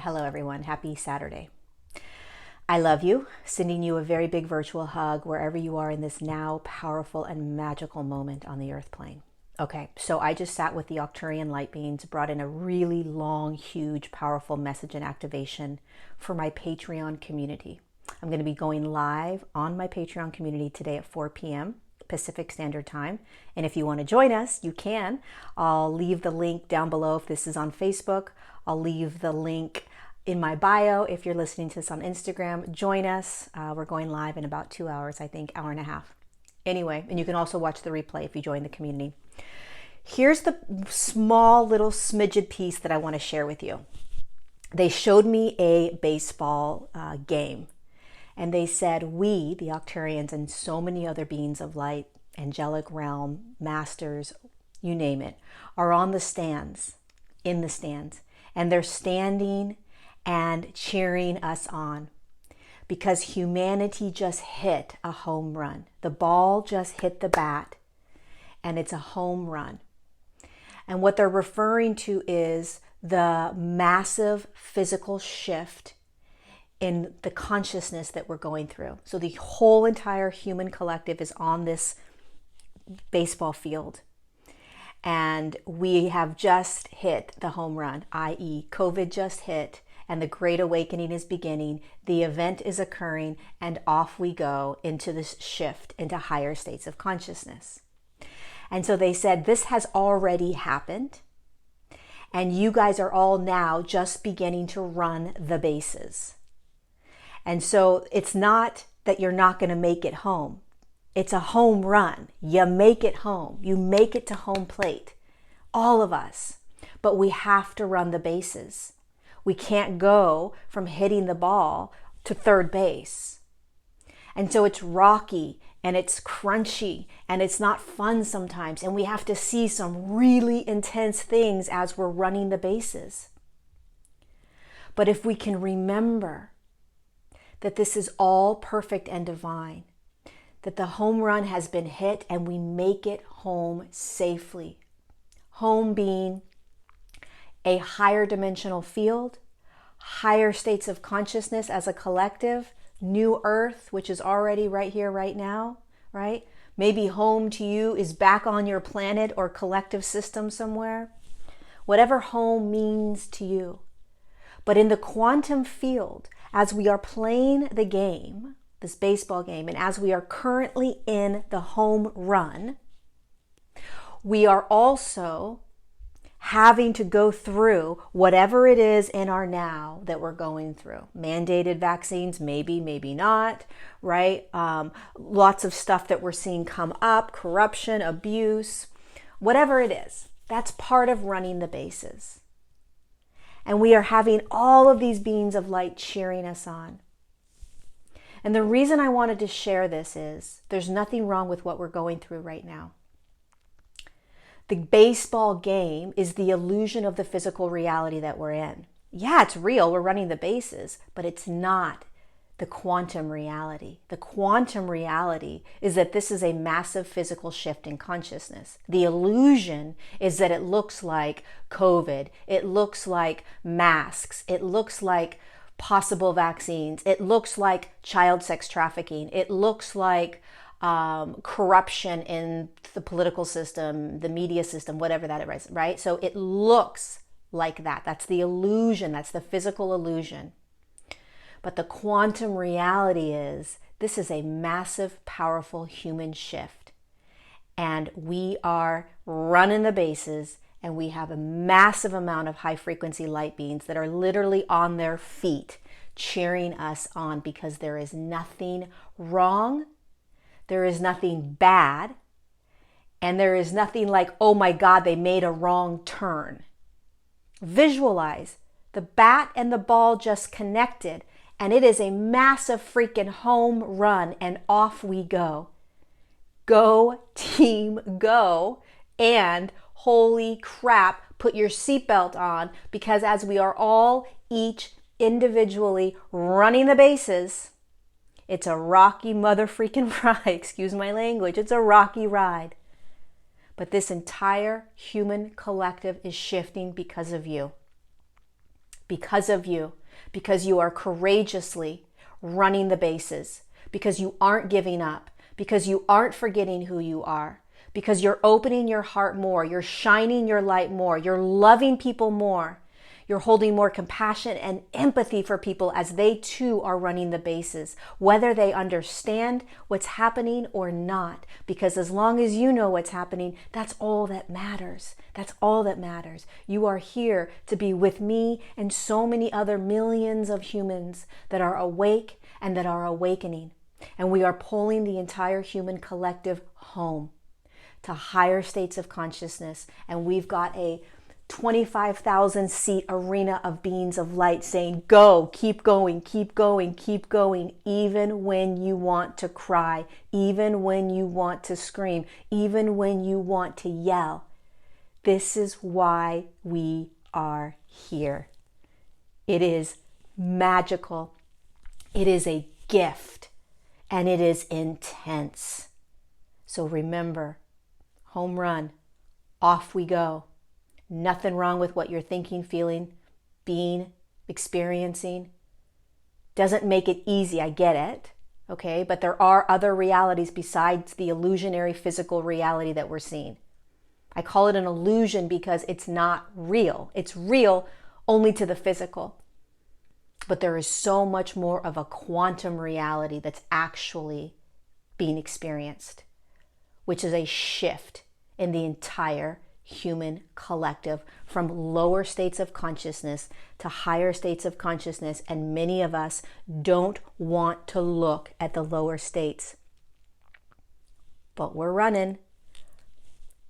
Hello everyone. Happy Saturday. I love you. Sending you a very big virtual hug wherever you are in this now powerful and magical moment on the earth plane. Okay, so I just sat with the Arcturian light beings, brought in a really long, huge, powerful message and activation for my Patreon community. I'm going to be going live on my Patreon community today at 4 p.m. Pacific Standard Time. And if you want to join us, you can. I'll leave the link down below if this is on Facebook. I'll leave the link in my bio if you're listening to this on Instagram. Join us. We're going live in about 2 hours, I think, hour and a half. Anyway, and you can also watch the replay if you join the community. Here's the small little smidget piece that I want to share with you. They showed me a baseball game. And they said, we, the Arcturians, and so many other beings of light, angelic realm, masters, you name it, are on the stands, in the stands. And they're standing and cheering us on because humanity just hit a home run. The ball just hit the bat and it's a home run. And what they're referring to is the massive physical shift in the consciousness that we're going through. So the whole entire human collective is on this baseball field. And we have just hit the home run, i.e. COVID just hit and the Great Awakening is beginning. The event is occurring and off we go into this shift into higher states of consciousness. And so they said, this has already happened. And you guys are all now just beginning to run the bases. And so it's not that you're not going to make it home. It's a home run. You make it home. You make it to home plate. All of us. But we have to run the bases. We can't go from hitting the ball to third base. And so it's rocky and it's crunchy and it's not fun sometimes. And we have to see some really intense things as we're running the bases. But if we can remember that this is all perfect and divine, that the home run has been hit and we make it home safely. Home being a higher dimensional field, higher states of consciousness as a collective, new earth, which is already right here, right now, right? Maybe home to you is back on your planet or collective system somewhere. Whatever home means to you. But in the quantum field, as we are playing the game, this baseball game, and as we are currently in the home run, we are also having to go through whatever it is in our now that we're going through. Mandated vaccines, maybe, maybe not, right? Lots of stuff that we're seeing come up, corruption, abuse, whatever it is. That's part of running the bases. And we are having all of these beings of light cheering us on. And the reason I wanted to share this is there's nothing wrong with what we're going through right now. The baseball game is the illusion of the physical reality that we're in. Yeah, it's real. We're running the bases, but it's not the quantum reality. The quantum reality is that this is a massive physical shift in consciousness. The illusion is that it looks like COVID. It looks like masks. It looks like possible vaccines. It looks like child sex trafficking. It looks like corruption in the political system, the media system, whatever that is, right? So it looks like that. That's the illusion. That's the physical illusion. But the quantum reality is this is a massive, powerful human shift. And we are running the bases and we have a massive amount of high frequency light beings that are literally on their feet cheering us on because there is nothing wrong. There is nothing bad. And there is nothing like, oh my God, they made a wrong turn. Visualize the bat and the ball just connected. And it is a massive freaking home run and off we go. Go team, go. And holy crap, put your seatbelt on because as we are all each individually running the bases, it's a rocky mother freaking ride. Excuse my language. It's a rocky ride. But this entire human collective is shifting because of you. because of you, because you are courageously running the bases, because you aren't giving up, because you aren't forgetting who you are, because you're opening your heart more, you're shining your light more, you're loving people more, you're holding more compassion and empathy for people as they too are running the bases, whether they understand what's happening or not. Because as long as you know what's happening, that's all that matters. That's all that matters. You are here to be with me and so many other millions of humans that are awake and that are awakening. And we are pulling the entire human collective home to higher states of consciousness. And we've got a 25,000 seat arena of beings of light saying, go, keep going, keep going, keep going, even when you want to cry, even when you want to scream, even when you want to yell. This is why we are here. It is magical. It is a gift, and it is intense. So remember, home run, off we go. Nothing wrong with what you're thinking, feeling, being, experiencing. Doesn't make it easy, I get it, okay? But there are other realities besides the illusionary physical reality that we're seeing. I call it an illusion because it's not real. It's real only to the physical. But there is so much more of a quantum reality that's actually being experienced, which is a shift in the entire human collective from lower states of consciousness to higher states of consciousness. And many of us don't want to look at the lower states. But we're running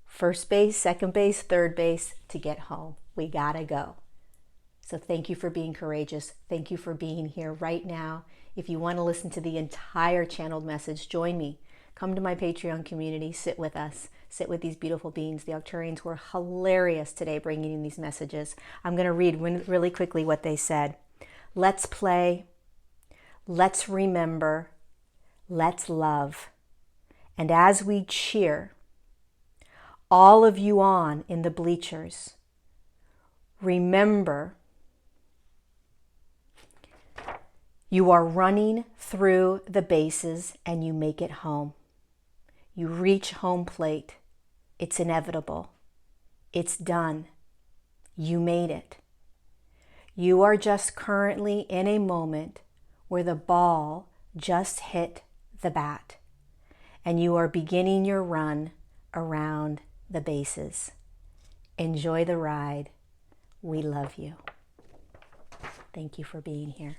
first base, second base, third base to get home. We gotta go. So thank you for being courageous. Thank you for being here right now. If you want to listen to the entire channeled message, join me. Come to my Patreon community, sit with us, sit with these beautiful beings. The Arcturians were hilarious today bringing in these messages. I'm going to read really quickly what they said. Let's play, let's remember, let's love. And as we cheer all of you on in the bleachers, remember you are running through the bases and you make it home. You reach home plate. It's inevitable. It's done. You made it. You are just currently in a moment where the ball just hit the bat and you are beginning your run around the bases. Enjoy the ride. We love you. Thank you for being here.